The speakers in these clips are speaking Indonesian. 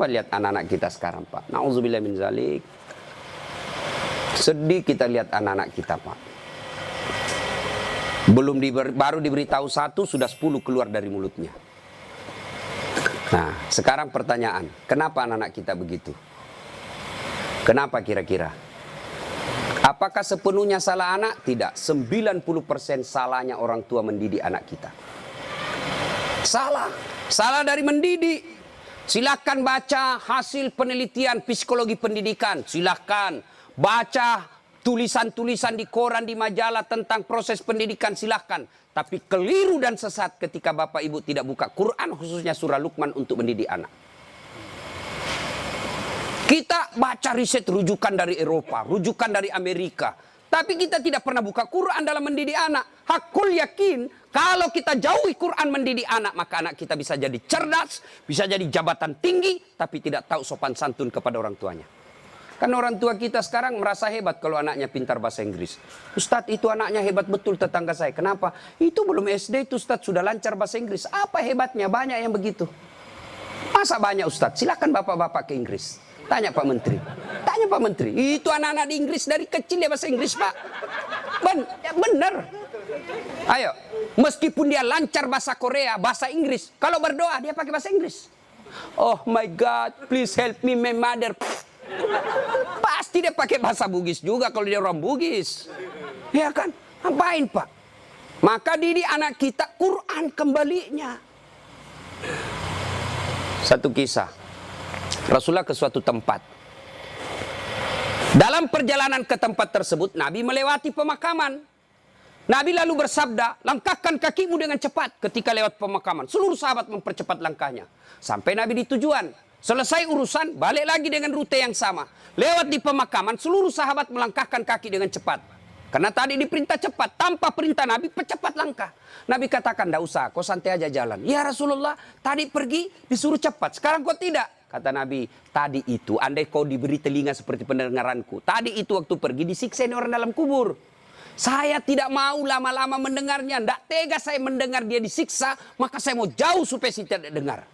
Coba lihat anak-anak kita sekarang, Pak. Nauzubillah min zalik. Sedih kita lihat anak-anak kita, Pak. Baru diberitahu satu, sudah 10 keluar dari mulutnya. Nah, sekarang pertanyaan, kenapa anak-anak kita begitu? Kenapa kira-kira? Apakah sepenuhnya salah anak? Tidak. 90% salahnya orang tua mendidik anak kita. Salah. Salah dari mendidik. Silakan baca hasil penelitian psikologi pendidikan. Silakan baca tulisan-tulisan di koran, di majalah tentang proses pendidikan. Silakan. Tapi keliru dan sesat ketika Bapak Ibu tidak buka Quran, khususnya surah Luqman untuk mendidik anak. Kita baca riset rujukan dari Eropa, rujukan dari Amerika. Tapi kita tidak pernah buka Quran dalam mendidik anak. Hakul yakin, kalau kita jauhi Quran mendidik anak, maka anak kita bisa jadi cerdas, bisa jadi jabatan tinggi, tapi tidak tahu sopan santun kepada orang tuanya. Karena orang tua kita sekarang merasa hebat kalau anaknya pintar bahasa Inggris. Ustadz, itu anaknya hebat betul tetangga saya. Kenapa? Itu belum SD itu Ustadz sudah lancar bahasa Inggris. Apa hebatnya? Banyak yang begitu. Masa banyak Ustadz? Silakan bapak-bapak ke Inggris. Tanya Pak Menteri. Tanya Pak Menteri. Itu anak-anak di Inggris dari kecil ya bahasa Inggris, Pak. Bener. Ayo. Meskipun dia lancar bahasa Korea, bahasa Inggris. Kalau berdoa dia pakai bahasa Inggris. Oh my God, please help me my mother. Pasti dia pakai bahasa Bugis juga kalau dia orang Bugis. Ya kan? Ngapain Pak? Maka didik anak kita Quran kembalinya. Satu kisah. Rasulullah ke suatu tempat. Dalam perjalanan ke tempat tersebut, Nabi melewati pemakaman. Nabi lalu bersabda, langkahkan kakimu dengan cepat ketika lewat pemakaman. Seluruh sahabat mempercepat langkahnya. Sampai Nabi di tujuan. Selesai urusan, balik lagi dengan rute yang sama. Lewat di pemakaman, seluruh sahabat melangkahkan kaki dengan cepat. Karena tadi diperintah cepat, tanpa perintah Nabi, percepat langkah. Nabi katakan, tidak usah, kau santai aja jalan. Ya Rasulullah, tadi pergi disuruh cepat, sekarang kau tidak. Kata Nabi, tadi itu andai kau diberi telinga seperti pendengaranku. Tadi itu waktu pergi disiksa orang dalam kubur. Saya tidak mau lama-lama mendengarnya. Tidak tega saya mendengar dia disiksa. Maka saya mau jauh supaya saya tidak dengar.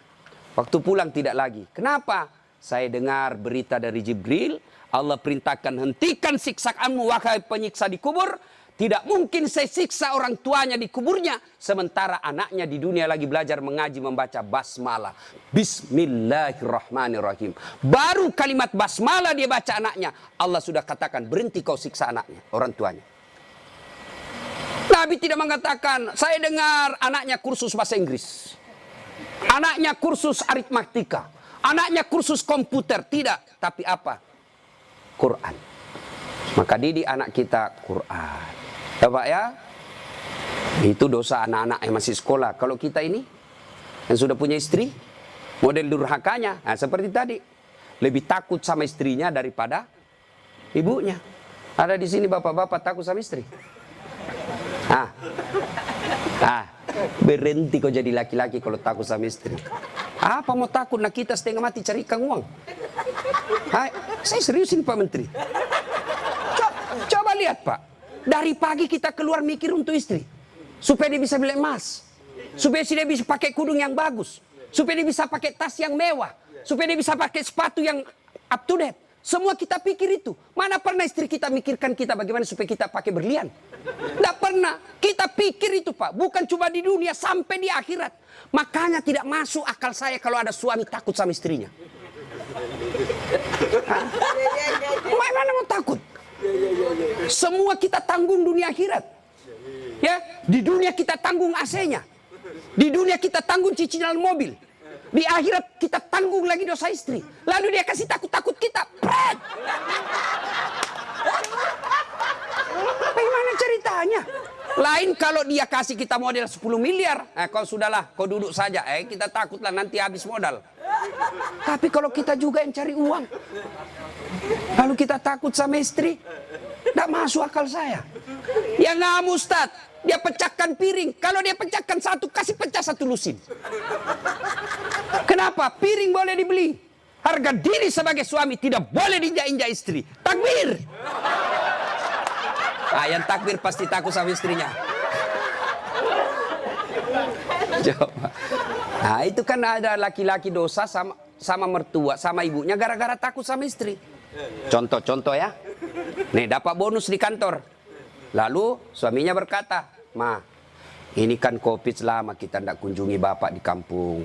Waktu pulang tidak lagi. Kenapa? Saya dengar berita dari Jibril. Allah perintahkan hentikan siksaanmu wahai penyiksa di kubur. Tidak mungkin saya siksa orang tuanya di kuburnya. Sementara anaknya di dunia lagi belajar mengaji membaca basmalah. Bismillahirrahmanirrahim. Baru kalimat basmalah dia baca anaknya. Allah sudah katakan berhenti kau siksa anaknya, orang tuanya. Nabi tidak mengatakan saya dengar anaknya kursus bahasa Inggris. Anaknya kursus aritmatika. Anaknya kursus komputer. Tidak. Tapi apa? Quran. Maka didik anak kita Quran. Ya Pak ya, itu dosa anak-anak yang masih sekolah. Kalau kita ini, yang sudah punya istri, model durhakanya, nah seperti tadi. Lebih takut sama istrinya daripada ibunya. Ada di sini bapak-bapak takut sama istri. Berhenti kau jadi laki-laki kalau takut sama istri. Apa mau takut? Nah kita setengah mati carikan uang. Saya seriusin Pak Menteri. Coba lihat Pak. Dari pagi kita keluar mikir untuk istri. Supaya dia bisa beli emas. Supaya dia bisa pakai kudung yang bagus. Supaya dia bisa pakai tas yang mewah. Supaya dia bisa pakai sepatu yang up to date. Semua kita pikir itu. Mana pernah istri kita mikirkan kita bagaimana supaya kita pakai berlian? Tidak pernah. Kita pikir itu Pak. Bukan cuma di dunia, sampai di akhirat. Makanya tidak masuk akal saya kalau ada suami takut sama istrinya. Mana mau takut? Semua kita tanggung dunia akhirat. Ya, di dunia kita tanggung AC-nya. Di dunia kita tanggung cicilan mobil. Di akhirat kita tanggung lagi dosa istri. Lalu dia kasih takut-takut kita. Pret! Bagaimana ceritanya? Lain kalau dia kasih kita modal 10 miliar. Kau sudahlah, kau duduk saja. Kita takutlah nanti habis modal. Tapi kalau kita juga yang cari uang. Lalu kita takut sama istri. Tidak masuk akal saya. Ya nggak Ustaz. Dia pecahkan piring. Kalau dia pecahkan satu, kasih pecah satu lusin. Kenapa? Piring boleh dibeli. Harga diri sebagai suami tidak boleh diinjak-injak istri. Takbir. Yang takbir pasti takut sama istrinya. Coba. Itu kan ada laki-laki dosa sama sama mertua, sama ibunya gara-gara takut sama istri. Contoh ya. Nih dapat bonus di kantor. Lalu suaminya berkata, "Ma, ini kan COVID lama kita tidak kunjungi bapak di kampung.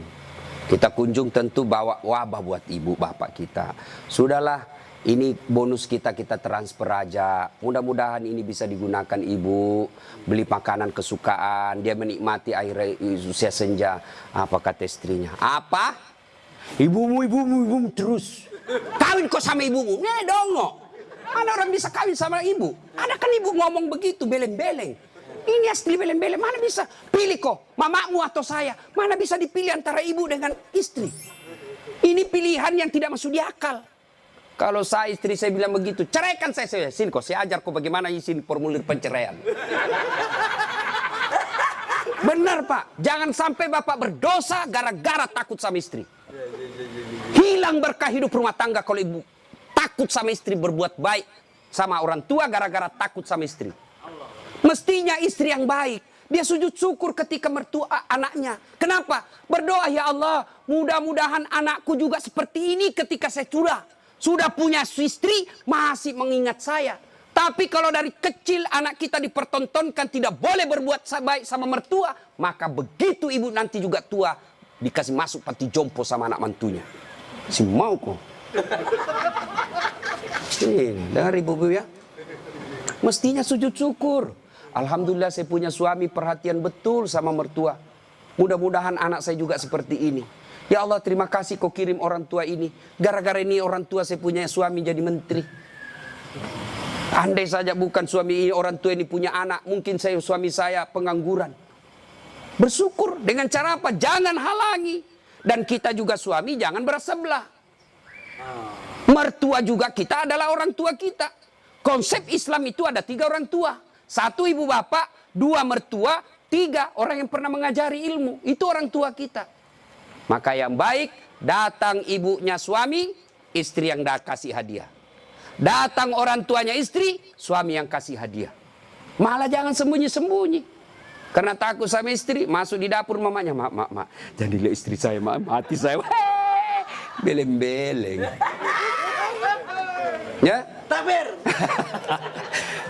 Kita kunjung tentu bawa wabah buat ibu bapak kita. Sudahlah, ini bonus kita transfer aja. Mudah-mudahan ini bisa digunakan ibu. Beli makanan kesukaan. Dia menikmati air usia senja." Apa kata istrinya? "Apa? Ibumu terus. Kawin kok sama ibumu? Nih dong. Mana orang bisa kawin sama ibu? Ada kan ibu ngomong begitu, beleng-beleng. Ini asli beleng-beleng. Mana bisa pilih kok, mamamu atau saya? Mana bisa dipilih antara ibu dengan istri? Ini pilihan yang tidak masuk di akal." Kalau saya istri saya bilang begitu, "Ceraikan saya. Sini kok, saya ajar kok bagaimana isi formulir penceraian." Benar Pak, jangan sampai bapak berdosa gara-gara takut sama istri. Hilang berkah hidup rumah tangga kalau ibu takut sama istri, berbuat baik sama orang tua gara-gara takut sama istri. Mestinya istri yang baik, dia sujud syukur ketika mertua anaknya. Kenapa? Berdoa, "Ya Allah, mudah-mudahan anakku juga seperti ini ketika saya sudah punya istri, masih mengingat saya." Tapi kalau dari kecil anak kita dipertontonkan tidak boleh berbuat baik sama mertua, maka begitu ibu nanti juga tua, dikasih masuk panti jompo sama anak mantunya. Si mau kok. Ini, dengar ibu-ibu ya. Mestinya sujud syukur. Alhamdulillah saya punya suami perhatian betul sama mertua. Mudah-mudahan anak saya juga seperti ini. Ya Allah, terima kasih kau kirim orang tua ini. Gara-gara ini orang tua saya punya suami jadi menteri. Andai saja bukan suami ini, orang tua ini punya anak, mungkin suami saya pengangguran. Bersyukur dengan cara apa? Jangan halangi. Dan kita juga suami jangan bersebelah. Mertua juga kita adalah orang tua kita. Konsep Islam itu ada 3 orang tua. 1 ibu bapak, 2 mertua, 3 orang yang pernah mengajari ilmu. Itu orang tua kita. Maka yang baik, datang ibunya suami, istri yang kasih hadiah. Datang orang tuanya istri, suami yang kasih hadiah. Malah jangan sembunyi-sembunyi. Karena takut sama istri, masuk di dapur mamanya, "Mak, jadilah istri saya, mati saya." Beleng-beleng. Ya? Takbir.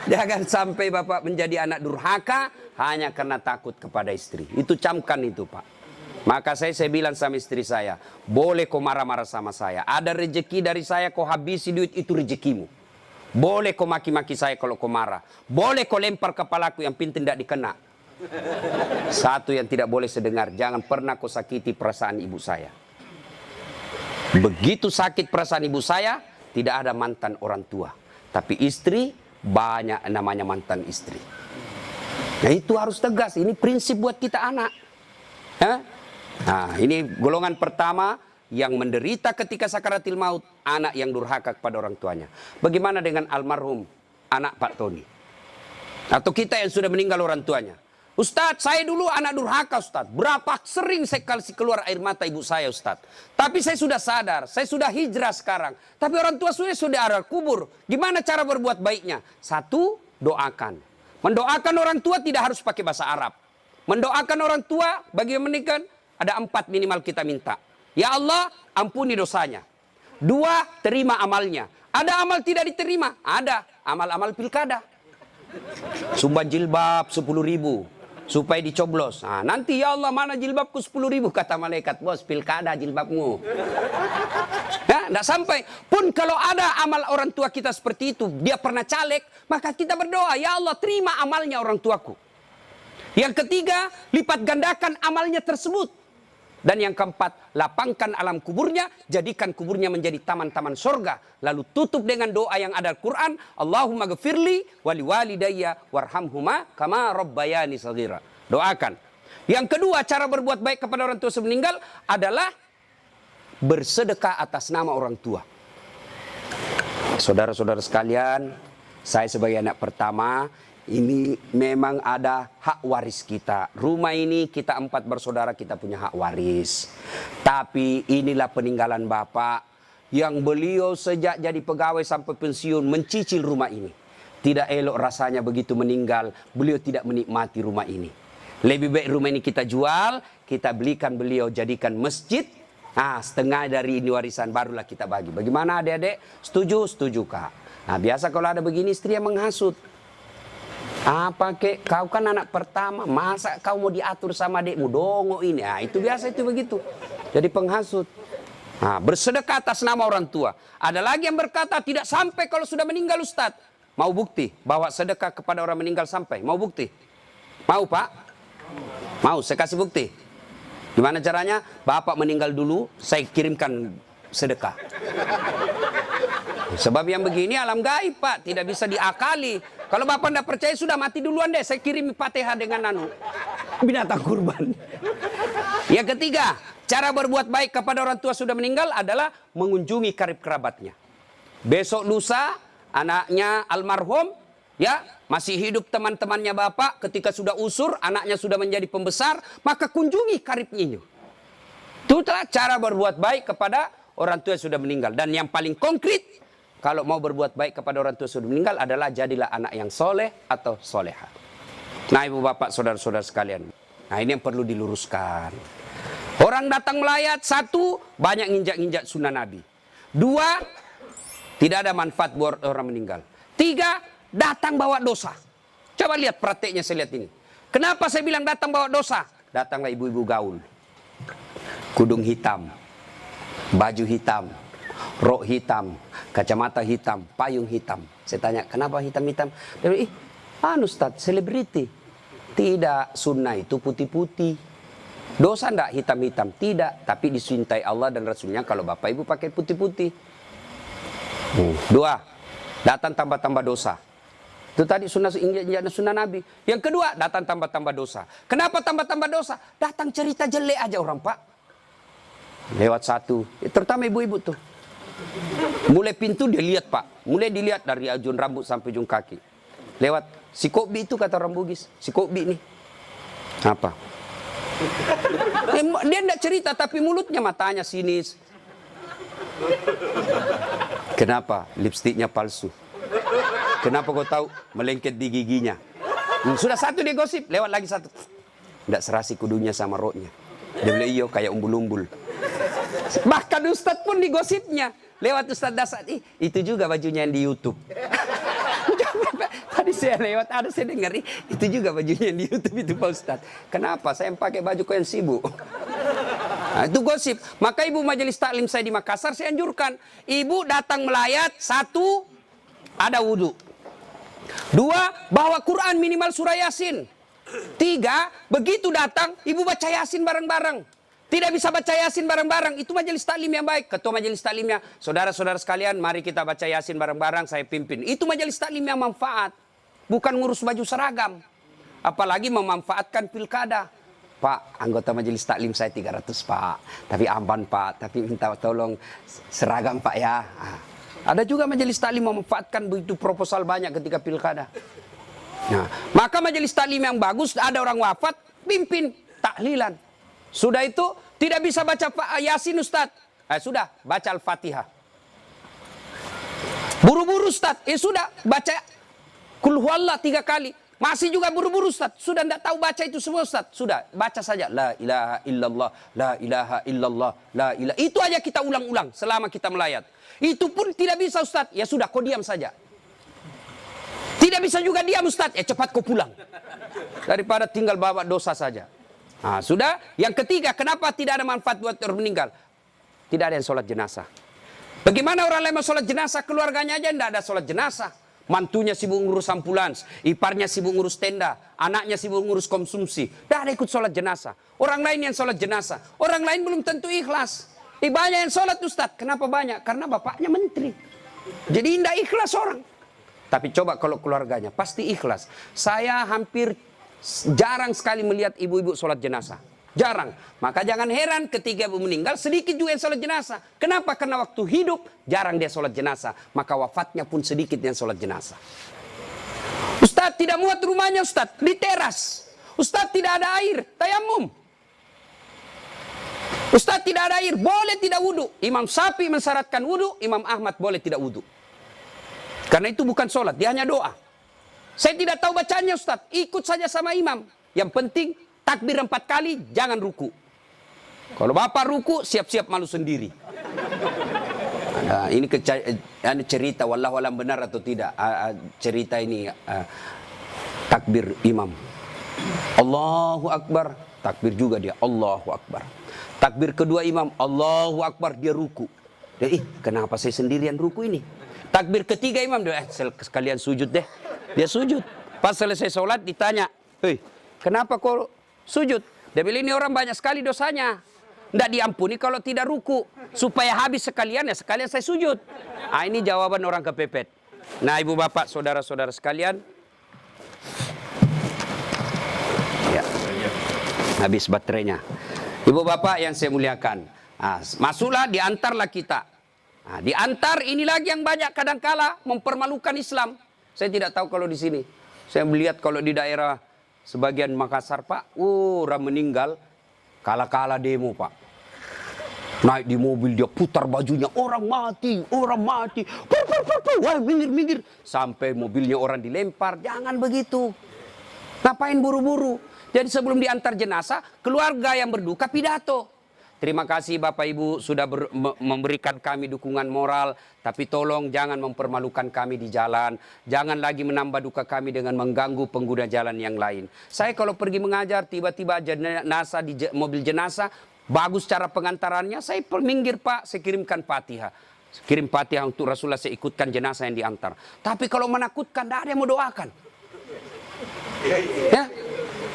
Jangan sampai bapak menjadi anak durhaka hanya karena takut kepada istri. Itu camkan itu Pak. Maka saya bilang sama istri saya, "Boleh kau marah-marah sama saya. Ada rezeki dari saya, kau habisi duit, itu rezekimu. Boleh kau maki-maki saya kalau kau marah. Boleh kau lempar kepalaku, yang penting tidak dikena. Satu yang tidak boleh sedengar, jangan pernah kau sakiti perasaan ibu saya." Begitu sakit perasaan ibu saya, tidak ada mantan orang tua. Tapi istri, banyak namanya mantan istri. Nah itu harus tegas, ini prinsip buat kita anak. Nah ini golongan pertama yang menderita ketika sakaratil maut, anak yang durhaka kepada orang tuanya. Bagaimana dengan almarhum anak Pak Tony? Atau kita yang sudah meninggal orang tuanya? "Ustadz, saya dulu anak durhaka Ustadz. Berapa sering saya kasih keluar air mata ibu saya Ustadz. Tapi saya sudah sadar, saya sudah hijrah sekarang. Tapi orang tua sudah ada kubur. Gimana cara berbuat baiknya?" 1, doakan. Mendoakan orang tua tidak harus pakai bahasa Arab. Mendoakan orang tua bagi yang meninggal ada 4 minimal kita minta. Ya Allah, ampuni dosanya. 2, terima amalnya. Ada amal tidak diterima? Ada. Amal-amal pilkada. Sumbang jilbab 10.000. Supaya dicoblos. Nah, nanti ya Allah mana jilbabku 10.000, kata malaikat, "Bos, pilkada jilbabmu." Ya, enggak sampai. Pun kalau ada amal orang tua kita seperti itu, dia pernah caleg, maka kita berdoa, "Ya Allah, terima amalnya orang tuaku." Yang ketiga, lipat gandakan amalnya tersebut. Dan yang keempat, lapangkan alam kuburnya, jadikan kuburnya menjadi taman-taman surga. Lalu tutup dengan doa yang ada Al-Quran, "Allahumma ghafirli wali walidayya warhamhuma kama rabbayani shaghira." Doakan. Yang kedua, cara berbuat baik kepada orang tua semeninggal adalah bersedekah atas nama orang tua. Saudara-saudara sekalian, saya sebagai anak pertama, ini memang ada hak waris kita. Rumah ini kita 4 bersaudara, kita punya hak waris. Tapi inilah peninggalan Bapak yang beliau sejak jadi pegawai sampai pensiun mencicil rumah ini. Tidak elok rasanya begitu meninggal, beliau tidak menikmati rumah ini. Lebih baik rumah ini kita jual, kita belikan beliau jadikan masjid, Nah, setengah dari ini warisan barulah kita bagi. Bagaimana adik-adik? Setuju? Setuju, Kak. Nah, biasa kalau ada begini istri yang menghasut. Apa kek, kau kan anak pertama, masa kau mau diatur sama adikmu, dongo ini. Nah, itu biasa itu begitu. Jadi penghasut. Nah, bersedekah atas nama orang tua. Ada lagi yang berkata tidak sampai kalau sudah meninggal Ustadz. Mau bukti bahwa sedekah kepada orang meninggal sampai? Mau bukti? Mau, Pak? Mau, saya kasih bukti. Gimana caranya? Bapak meninggal dulu, saya kirimkan sedekah. Sebab yang begini alam gaib, Pak, tidak bisa diakali. Kalau Bapak tidak percaya sudah mati duluan deh, saya kirim Fatihah dengan binatang kurban. Yang ketiga, cara berbuat baik kepada orang tua sudah meninggal adalah mengunjungi karib kerabatnya. Besok lusa anaknya almarhum ya masih hidup, teman-temannya Bapak ketika sudah usur, anaknya sudah menjadi pembesar, maka kunjungi karibnya. Itulah cara berbuat baik kepada orang tua yang sudah meninggal. Dan yang paling konkret, kalau mau berbuat baik kepada orang tua sudah meninggal adalah jadilah anak yang soleh atau soleha. Nah, ibu bapak, saudara-saudara sekalian. Nah, ini yang perlu diluruskan. Orang datang melayat, satu, banyak nginjak-nginjak sunnah Nabi. Dua, tidak ada manfaat buat orang meninggal. Tiga, datang bawa dosa. Coba lihat prakteknya, saya lihat ini. Kenapa saya bilang datang bawa dosa? Datanglah ibu-ibu gaul. Kudung hitam, baju hitam, rok hitam, kacamata hitam, payung hitam. Saya tanya, kenapa hitam-hitam? Dia bilang, Ustaz, selebriti. Tidak, sunnah itu putih-putih. Dosa enggak hitam-hitam? Tidak, tapi dicintai Allah dan Rasulnya kalau bapak ibu pakai putih-putih. Dua, datang tambah-tambah dosa. Itu tadi sunnah Nabi. Yang kedua, datang tambah-tambah dosa. Kenapa tambah-tambah dosa? Datang cerita jelek aja orang, Pak. Lewat satu, terutama ibu-ibu tuh. Mulai pintu dia lihat, Pak. Mulai dilihat dari ujung rambut sampai ujung kaki. Lewat si Kobi itu kata orang Bugis. Si Kobi nih. Apa? Dia enggak cerita tapi mulutnya, matanya sinis. Kenapa? Lipstiknya palsu. Kenapa kau tahu? Melengket di giginya. Sudah satu dia gosip, lewat lagi satu. Enggak serasi kudunya sama roknya. Dia bilang, iyo kayak umbul-umbul. Bahkan Ustadz pun digosipnya. Lewat Ustadz Dasar, itu juga bajunya yang di YouTube. Tadi saya lewat, ada saya dengar, itu juga bajunya yang di YouTube itu Pak Ustadz. Kenapa? Saya yang pakai baju kau yang sibuk. Nah, itu gosip. Maka ibu majelis taklim saya di Makassar, saya anjurkan. Ibu datang melayat, satu, ada wudhu. Dua, bawa Quran minimal surah Yasin. Tiga, begitu datang, ibu baca Yasin bareng-bareng. Tidak bisa baca Yasin bareng-bareng, itu majelis taklim yang baik. Ketua majelis taklimnya, saudara-saudara sekalian, mari kita baca Yasin bareng-bareng, saya pimpin. Itu majelis taklim yang manfaat. Bukan ngurus baju seragam. Apalagi memanfaatkan pilkada. Pak, anggota majelis taklim saya 300, Pak. Tapi amban, Pak. Tapi minta tolong seragam, Pak, ya. Ada juga majelis taklim memanfaatkan begitu proposal banyak ketika pilkada. Nah, maka majelis taklim yang bagus, ada orang wafat, pimpin tahlilan. Sudah itu, tidak bisa baca Yasin, Ustaz. Sudah, baca Al-Fatihah. Buru-buru, Ustaz. Sudah, baca Qul Huwallah 3 kali. Masih juga buru-buru, Ustaz. Sudah tidak tahu baca itu semua, Ustaz. Sudah, baca saja. La ilaha illallah, la ilaha illallah, la ilaha. Itu aja kita ulang-ulang selama kita melayat. Itu pun tidak bisa, Ustaz. Ya sudah, kau diam saja. Tidak bisa juga diam, Ustaz. Ya cepat kau pulang. Daripada tinggal bawa dosa saja. Nah, sudah. Yang ketiga, kenapa tidak ada manfaat buat orang meninggal? Tidak ada yang sholat jenazah. Bagaimana orang lain mau sholat jenazah? Keluarganya aja tidak ada sholat jenazah. Mantunya sibuk ngurus ambulans, iparnya sibuk ngurus tenda, anaknya sibuk ngurus konsumsi. Tidak ada ikut sholat jenazah. Orang lain yang sholat jenazah. Orang lain belum tentu ikhlas. Banyak yang sholat, Ustaz. Kenapa banyak? Karena bapaknya menteri. Jadi tidak ikhlas orang. Tapi coba kalau keluarganya, pasti ikhlas. Saya hampir jarang sekali melihat ibu-ibu sholat jenazah. Jarang. Maka jangan heran ketika ibu meninggal, sedikit juga yang sholat jenazah. Kenapa? Karena waktu hidup, jarang dia sholat jenazah. Maka wafatnya pun sedikit yang sholat jenazah. Ustaz tidak muat rumahnya, Ustaz. Di teras. Ustaz tidak ada air. Tayamum. Ustaz tidak ada air. Boleh tidak wudhu. Imam Syafi'i mensyaratkan wudhu. Imam Ahmad boleh tidak wudhu. Karena itu bukan sholat. Dia hanya doa. Saya tidak tahu bacanya, Ustaz. Ikut saja sama imam. Yang penting takbir 4 kali, jangan ruku. Kalau bapak ruku, siap-siap malu sendiri. Nah, ini cerita, wallahu alam benar atau tidak. Cerita ini takbir imam. Allahu Akbar, takbir juga dia, Allahu Akbar. Takbir kedua imam, Allahu Akbar, dia ruku. Dia, kenapa saya sendirian ruku ini? Takbir ketiga imam, dia, sekalian sujud deh. Dia sujud. Pas selesai sholat ditanya, hei, kenapa kau sujud? Dia bilang, ini orang banyak sekali dosanya. Tidak diampuni kalau tidak ruku. Supaya habis sekalian, ya sekalian saya sujud. Ini jawaban orang kepepet. Nah, ibu bapak, saudara-saudara sekalian. Ya. Habis baterainya. Ibu bapak yang saya muliakan. Masuklah, diantarlah kita. Diantar, ini lagi yang banyak kadangkala mempermalukan Islam. Saya tidak tahu kalau di sini. Saya melihat kalau di daerah sebagian Makassar, Pak. Orang meninggal. Kala-kala demo, Pak. Naik di mobil, dia putar bajunya. Orang mati, orang mati. Wah, minggir. Sampai mobilnya orang dilempar. Jangan begitu. Ngapain buru-buru? Jadi sebelum diantar jenazah, keluarga yang berduka pidato. Terima kasih Bapak Ibu sudah memberikan kami dukungan moral. Tapi tolong jangan mempermalukan kami di jalan. Jangan lagi menambah duka kami dengan mengganggu pengguna jalan yang lain. Saya kalau pergi mengajar, tiba-tiba jenazah di mobil jenazah, bagus cara pengantarannya, saya minggir Pak, saya kirimkan Fatihah. Kirim Fatihah untuk Rasulullah, saya ikutkan jenazah yang diantar. Tapi kalau menakutkan, tidak ada yang mau doakan. Ya?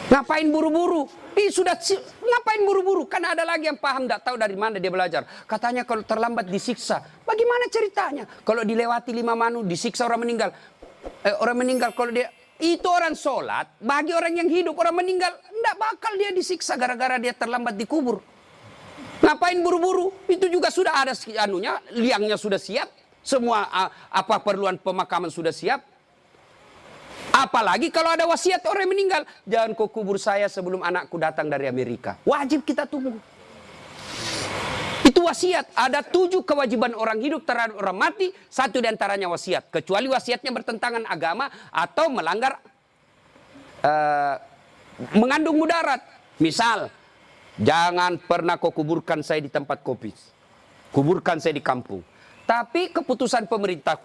Ngapain buru-buru? Ngapain buru-buru? Kan ada lagi yang paham, tidak tahu dari mana dia belajar. Katanya kalau terlambat disiksa. Bagaimana ceritanya? Kalau dilewati 5 manu, disiksa orang meninggal. Orang meninggal kalau dia... Itu orang sholat, bagi orang yang hidup, orang meninggal, tidak bakal dia disiksa gara-gara dia terlambat dikubur. Ngapain buru-buru? Itu juga sudah ada liangnya sudah siap. Semua apa perluan pemakaman sudah siap. Apalagi kalau ada wasiat orang yang meninggal. Jangan kau kubur saya sebelum anakku datang dari Amerika. Wajib kita tunggu. Itu wasiat. Ada 7 kewajiban orang hidup terhadap orang mati. 1 diantaranya wasiat. Kecuali wasiatnya bertentangan agama atau melanggar mengandung mudarat. Misal, jangan pernah kau kuburkan saya di tempat kopi. Kuburkan saya di kampung. Tapi keputusan pemerintah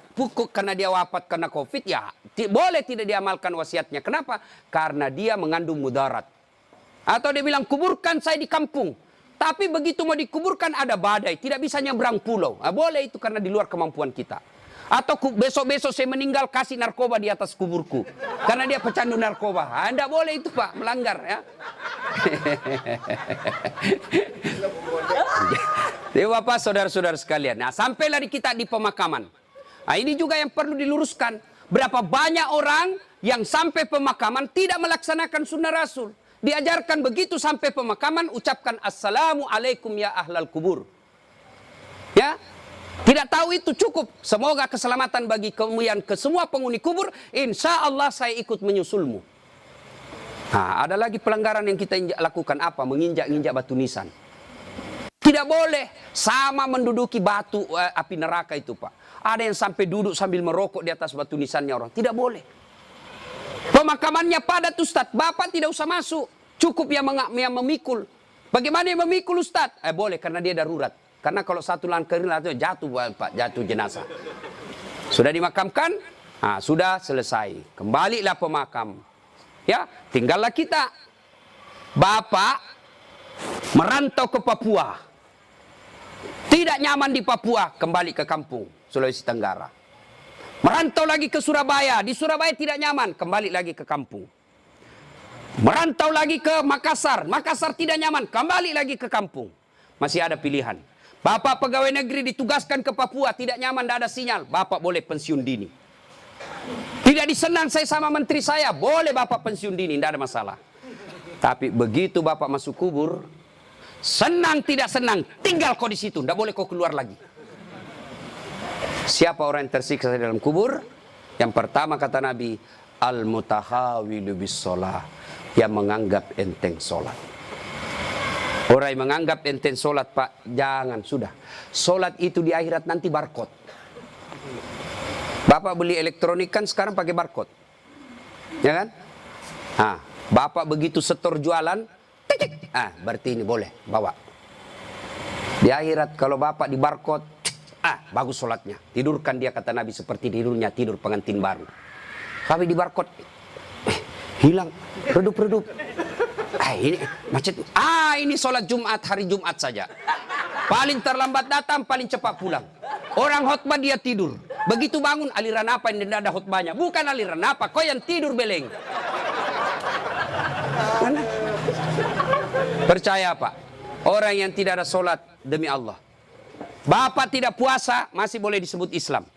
karena dia wafat karena COVID, ya boleh tidak diamalkan wasiatnya. Kenapa? Karena dia mengandung mudarat. Atau dia bilang kuburkan saya di kampung. Tapi begitu mau dikuburkan ada badai, tidak bisa nyebrang pulau. Boleh itu karena di luar kemampuan kita. Atau besok-besok saya meninggal kasih narkoba di atas kuburku. Karena dia pecandu narkoba. Tidak boleh itu Pak, melanggar ya. Jadi Bapak, saudara-saudara sekalian. Nah, sampailah kita di pemakaman. Nah, ini juga yang perlu diluruskan. Berapa banyak orang yang sampai pemakaman tidak melaksanakan sunnah Rasul. Diajarkan begitu sampai pemakaman, ucapkan Assalamualaikum ya ahlal kubur. Ya, tidak tahu itu cukup. Semoga keselamatan bagi kemuliaan ke semua penghuni kubur. Insya Allah saya ikut menyusulmu. Nah, ada lagi pelanggaran yang kita lakukan apa? Menginjak-injak batu nisan. Tidak boleh sama menduduki batu api neraka itu Pak. Ada yang sampai duduk sambil merokok di atas batu nisannya orang. Tidak boleh. Pemakamannya padat Ustaz. Bapak tidak usah masuk. Cukup yang memikul. Bagaimana yang memikul Ustaz? Boleh karena dia darurat. Karena kalau satu langkah jatuh Pak, jatuh jenazah. Sudah dimakamkan? Nah, sudah selesai. Kembalilah pemakam. Ya, tinggallah kita. Bapak merantau ke Papua. Tidak nyaman di Papua, kembali ke kampung, Sulawesi Tenggara. Merantau lagi ke Surabaya, di Surabaya tidak nyaman, kembali lagi ke kampung. Merantau lagi ke Makassar, Makassar tidak nyaman, kembali lagi ke kampung. Masih ada pilihan. Bapak pegawai negeri ditugaskan ke Papua, tidak nyaman, tidak ada sinyal, Bapak boleh pensiun dini. Tidak disenang saya sama menteri saya, boleh Bapak pensiun dini, tidak ada masalah. Tapi begitu Bapak masuk kubur, senang tidak senang, tinggal kau di situ, tidak boleh kau keluar lagi. Siapa orang yang tersiksa di dalam kubur? Yang pertama kata Nabi, al-mutahawilu bis sholah, yang menganggap enteng sholat. Orang yang menganggap enteng sholat Pak, jangan, sudah. Sholat itu di akhirat nanti barcode. Bapak beli elektronik kan sekarang pakai barcode, ya kan? Bapak begitu setor jualan, berarti ini boleh bawa. Di akhirat kalau bapak di barcode, bagus sholatnya. Tidurkan dia, kata Nabi, seperti tidurnya tidur pengantin baru. Tapi di barcode, hilang, redup-redup. Ini macet. Ini sholat Jumat, hari Jumat saja. Paling terlambat datang, paling cepat pulang. Orang khotbah dia tidur. Begitu bangun, aliran apa yang tidak ada khotbahnya? Bukan aliran apa, kau yang tidur beleng. Percaya Pak, orang yang tidak ada sholat demi Allah. Bapak tidak puasa, masih boleh disebut Islam.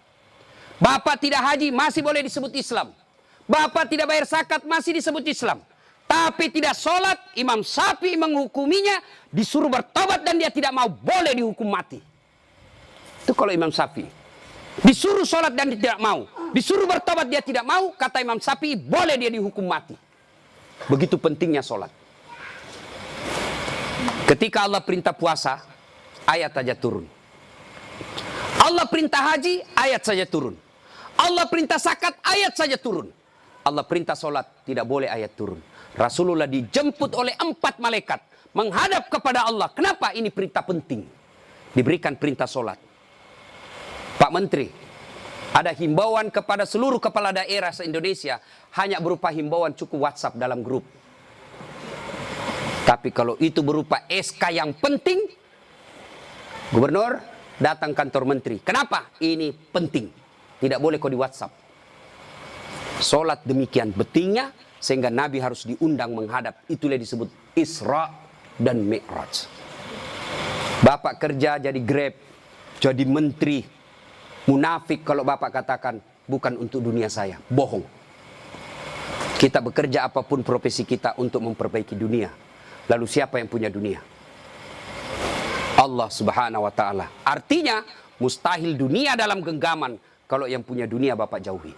Bapak tidak haji, masih boleh disebut Islam. Bapak tidak bayar zakat, masih disebut Islam. Tapi tidak sholat, Imam Syafi'i menghukuminya, disuruh bertobat dan dia tidak mau, boleh dihukum mati. Itu kalau Imam Syafi'i. Disuruh sholat dan dia tidak mau. Disuruh bertobat dia tidak mau, kata Imam Syafi'i, boleh dia dihukum mati. Begitu pentingnya sholat. Ketika Allah perintah puasa, ayat saja turun. Allah perintah haji, ayat saja turun. Allah perintah zakat, ayat saja turun. Allah perintah sholat, tidak boleh ayat turun. Rasulullah dijemput oleh 4 malaikat menghadap kepada Allah. Kenapa? Ini perintah penting. Diberikan perintah sholat. Pak Menteri, ada himbauan kepada seluruh kepala daerah se-Indonesia, hanya berupa himbauan cukup WhatsApp dalam grup. Tapi kalau itu berupa SK yang penting, Gubernur datang kantor Menteri. Kenapa? Ini penting. Tidak boleh kau di WhatsApp. Sholat demikian pentingnya, sehingga Nabi harus diundang menghadap. Itulah disebut Isra dan Mi'raj. Bapak kerja jadi Grab, jadi menteri. Munafik kalau bapak katakan, bukan untuk dunia saya. Bohong. Kita bekerja apapun profesi kita untuk memperbaiki dunia. Lalu siapa yang punya dunia? Allah Subhanahu wa ta'ala. Artinya, mustahil dunia dalam genggaman kalau yang punya dunia bapak jauhi.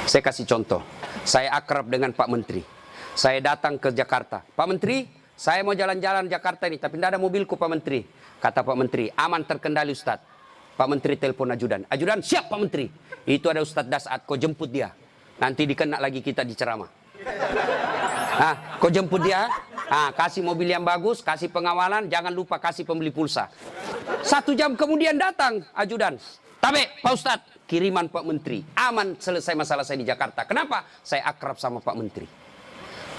Saya kasih contoh. Saya akrab dengan Pak Menteri. Saya datang ke Jakarta. Pak Menteri, saya mau jalan-jalan Jakarta ini, tapi tidak ada mobilku Pak Menteri. Kata Pak Menteri, aman terkendali Ustadz. Pak Menteri telepon ajudan. Ajudan, siap Pak Menteri. Itu ada Ustadz Dasat, kau jemput dia. Nanti dikena lagi kita diceramah. Kau jemput dia. Kasih mobil yang bagus, kasih pengawalan, jangan lupa kasih pembeli pulsa. 1 jam kemudian datang ajudan. Tapi Pak Ustadz, kiriman Pak Menteri. Aman, selesai masalah saya di Jakarta. Kenapa? Saya akrab sama Pak Menteri.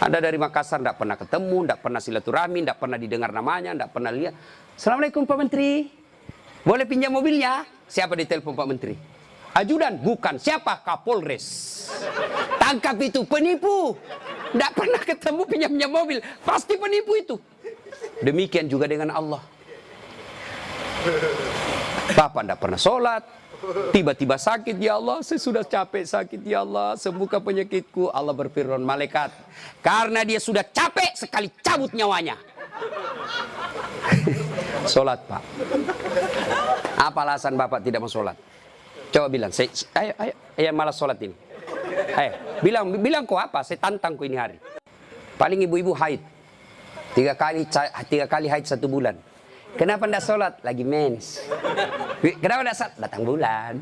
Anda dari Makassar tidak pernah ketemu, tidak pernah silaturahmi, tidak pernah didengar namanya, tidak pernah lihat. Assalamualaikum Pak Menteri. Boleh pinjam mobilnya? Siapa ditelepon Pak Menteri? Ajudan? Bukan. Siapa? Kapolres. Tangkap itu, penipu. Tidak pernah ketemu pinjam mobil. Pasti penipu itu. Demikian juga dengan Allah. Bapak tidak pernah sholat. Tiba-tiba sakit, ya Allah, saya sudah capek sakit, ya Allah, sembuhkan penyakitku. Allah berfirman, malaikat, karena dia sudah capek, sekali cabut nyawanya. Sholat Pak. Apa alasan Bapak tidak mau sholat? Coba bilang, ayo malas sholat ini. Ayo, bilang kau apa? Saya tantang kau ini hari. Paling ibu-ibu haid. 3 kali haid 1 bulan. Kenapa tidak sholat? Lagi mens. Kenapa tidak sholat? Datang bulan.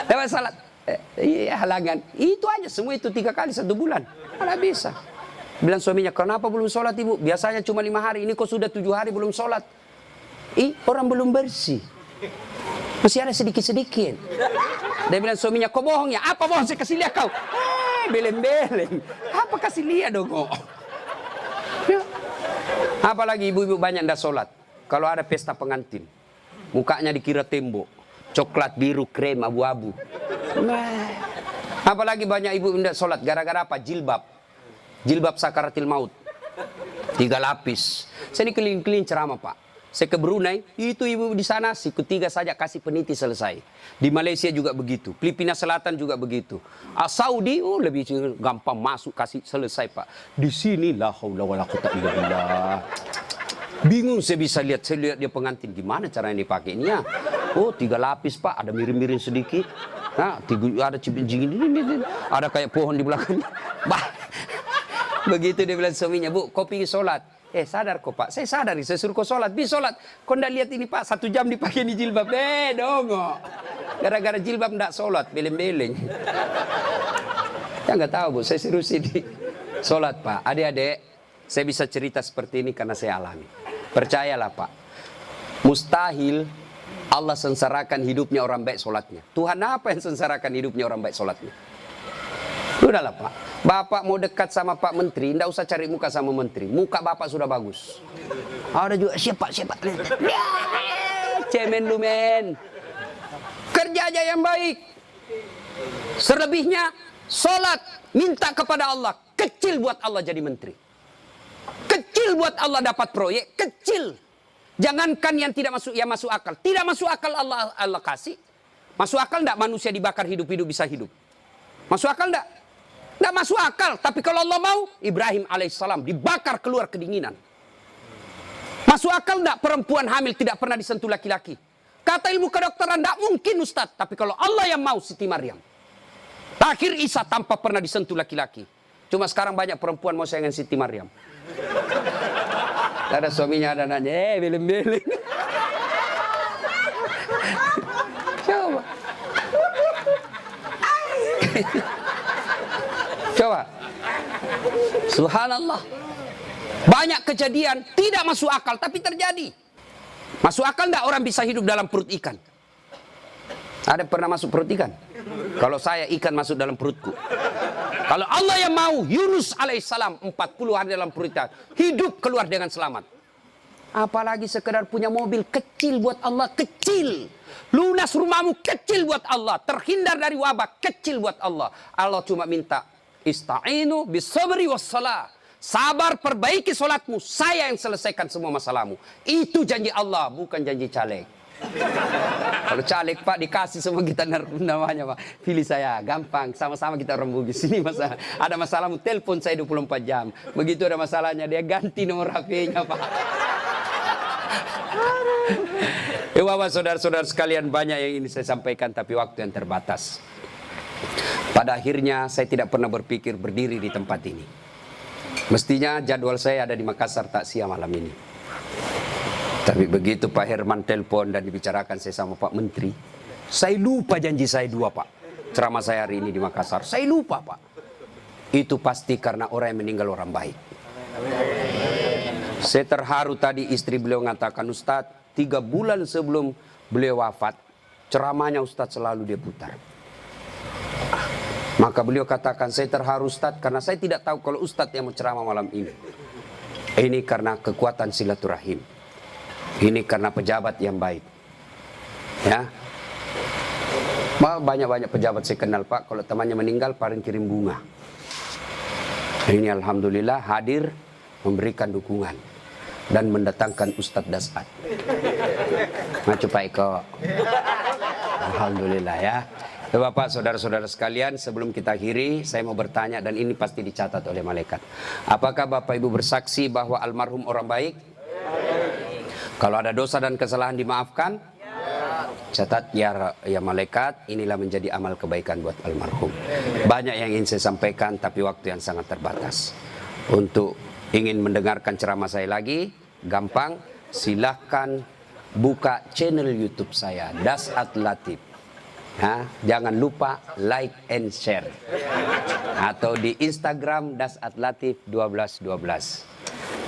Kenapa sholat? Halangan. Itu aja, semua itu 3 kali 1 bulan. Tidak bisa. Bilang suaminya, kenapa belum sholat ibu? Biasanya cuma 5 hari, ini kok sudah 7 hari belum sholat. Orang belum bersih. Masih ada sedikit-sedikit. Dia bilang suaminya, kok bohong ya? Apa bohong? Saya kasih lihat kau. Beleng-beleng. Apa kasih lihat dong kok? Apalagi ibu-ibu banyak tidak sholat. Kalau ada pesta pengantin, mukanya dikira tembok, coklat, biru, krem, abu-abu. Apalagi banyak ibu tidak sholat, gara-gara apa? Jilbab. Jilbab sakaratil maut. 3 lapis. Saya ini keliling-keliling ceramah Pak. Saya ke Brunei, itu ibu di sana, siku 3 saja kasih peniti selesai. Di Malaysia juga begitu, Filipina Selatan juga begitu. Saudi, lebih gampang masuk, kasih selesai Pak. Di sini la haula wala quwwata illa billah. Bingung saya bisa lihat dia pengantin, gimana caranya dipakai ini ya? 3 lapis Pak, ada miring-miring sedikit. Ada cipin-cipin ini, ada kayak pohon di belakangnya. Begitu dia bilang suaminya, Bu, kau pergi sholat. Sadar kok Pak, saya sadar, saya suruh kau sholat. Bisa sholat, kau ndak lihat ini Pak, 1 jam dipakai di jilbab. Dongo. Gara-gara jilbab ndak sholat, beleng-beleng. Ya nggak tahu Bu, saya suruh sini sholat Pak. Adik-adik, saya bisa cerita seperti ini karena saya alami. Percayalah Pak, Mustahil Allah sengsarakan hidupnya orang baik sholatnya. Tuhan apa yang sengsarakan hidupnya orang baik sholatnya? Udahlah Pak, Bapak mau dekat sama Pak Menteri, tidak usah cari muka sama Menteri. Muka Bapak sudah bagus. Ada juga siapa? Cemen lu men. Kerja aja yang baik. Selebihnya sholat, minta kepada Allah. Kecil buat Allah jadi menteri. Kecil buat Allah dapat proyek, kecil. Jangankan yang tidak masuk, yang masuk akal. Tidak masuk akal Allah kasih. Masuk akal enggak manusia dibakar hidup-hidup bisa hidup? Masuk akal enggak? Enggak masuk akal. Tapi kalau Allah mau, Ibrahim alaihissalam dibakar keluar kedinginan. Masuk akal enggak perempuan hamil tidak pernah disentuh laki-laki? Kata ilmu kedokteran enggak mungkin Ustaz. Tapi kalau Allah yang mau, Siti Maryam. Akhir Isa tanpa pernah disentuh laki-laki. Cuma sekarang banyak perempuan mau sayangan Siti Maryam. Ada suaminya, ada anaknya, beling-beling. Coba. Coba. Subhanallah. Banyak kejadian tidak masuk akal tapi terjadi. Masuk akal enggak orang bisa hidup dalam perut ikan? Ada pernah masuk perut ikan? Kalau saya ikan masuk dalam perutku. Kalau Allah yang mau, Yunus alaihissalam 40 hari dalam perut ikan, hidup keluar dengan selamat. Apalagi sekedar punya mobil kecil buat Allah, kecil. Lunas rumahmu kecil buat Allah, terhindar dari wabah kecil buat Allah. Allah cuma minta ista'inu bisabri wassalah. Sabar, perbaiki solatmu, saya yang selesaikan semua masalahmu. Itu janji Allah, bukan janji caleg. Kalau caleg Pak dikasih semua kita namanya Pak, pilih saya, gampang, sama-sama kita orang Bugis. Ini masalah, ada masalahmu telepon saya 24 jam. Begitu ada masalahnya dia ganti nomor HP-nya Pak. Bapak saudara-saudara sekalian, banyak yang ini saya sampaikan tapi waktu yang terbatas. Pada akhirnya saya tidak pernah berpikir berdiri di tempat ini. Mestinya jadwal saya ada di Makassar takziah malam ini. Tapi begitu Pak Herman telepon dan dibicarakan saya sama Pak Menteri, saya lupa janji saya 2 Pak. Ceramah saya hari ini di Makassar, saya lupa Pak. Itu pasti karena orang yang meninggal orang baik. Saya terharu tadi istri beliau mengatakan, Ustadz, 3 bulan sebelum beliau wafat, ceramahnya Ustadz selalu dia putar. Maka beliau katakan, saya terharu Ustadz karena saya tidak tahu kalau Ustadz yang mau ceramah malam ini. Ini karena kekuatan silaturahim. Ini karena pejabat yang baik. Ya. Banyak-banyak pejabat saya kenal Pak, kalau temannya meninggal paling kirim bunga. Ini alhamdulillah hadir memberikan dukungan dan mendatangkan Ustadz Dasat. Maju Pak Eko. Alhamdulillah ya. Bapak, saudara-saudara sekalian, sebelum kita akhiri, saya mau bertanya dan ini pasti dicatat oleh malaikat. Apakah Bapak Ibu bersaksi bahwa almarhum orang baik? Kalau ada dosa dan kesalahan dimaafkan? Catat ya malaikat, inilah menjadi amal kebaikan buat almarhum. Banyak yang ingin saya sampaikan tapi waktu yang sangat terbatas. Untuk ingin mendengarkan ceramah saya lagi, gampang, silahkan buka channel YouTube saya, Dasat Latif. Nah, jangan lupa like and share. Atau di Instagram Dasat Latif 1212.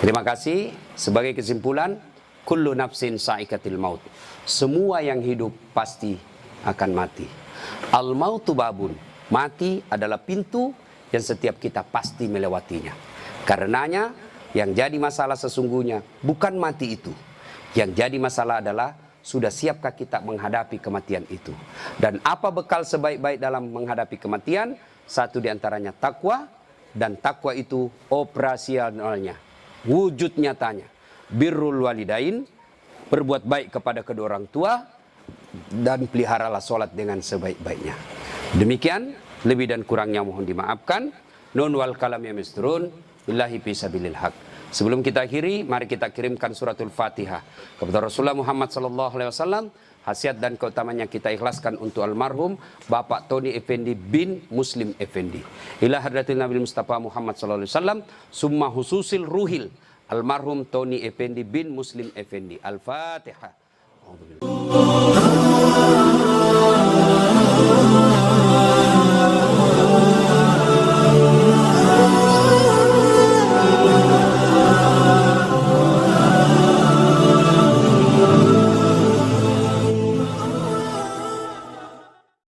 Terima kasih. Sebagai kesimpulan, kullu nafsin sa'ikatil maut. Semua yang hidup pasti akan mati. Al mautu babun. Mati adalah pintu yang setiap kita pasti melewatinya. Karenanya yang jadi masalah sesungguhnya bukan mati itu. Yang jadi masalah adalah sudah siapkah kita menghadapi kematian itu? Dan apa bekal sebaik-baik dalam menghadapi kematian? Satu diantaranya takwa. Dan takwa itu operasionalnya, wujud nyatanya. Birrul walidain, berbuat baik kepada kedua orang tua. Dan peliharalah sholat dengan sebaik-baiknya. Demikian, lebih dan kurangnya mohon dimaafkan. Nun wal kalam ya misturun. Billahi fisabilil haq. Sebelum kita akhiri, mari kita kirimkan suratul Fatihah kepada Rasulullah Muhammad SAW. Khasiat dan keutamanya kita ikhlaskan untuk almarhum Bapak Tony Effendi bin Muslim Effendi. Ila hadratil Nabi Mustafa Muhammad SAW. Summa hususil ruhil almarhum Tony Effendi bin Muslim Effendi. Al-Fatihah.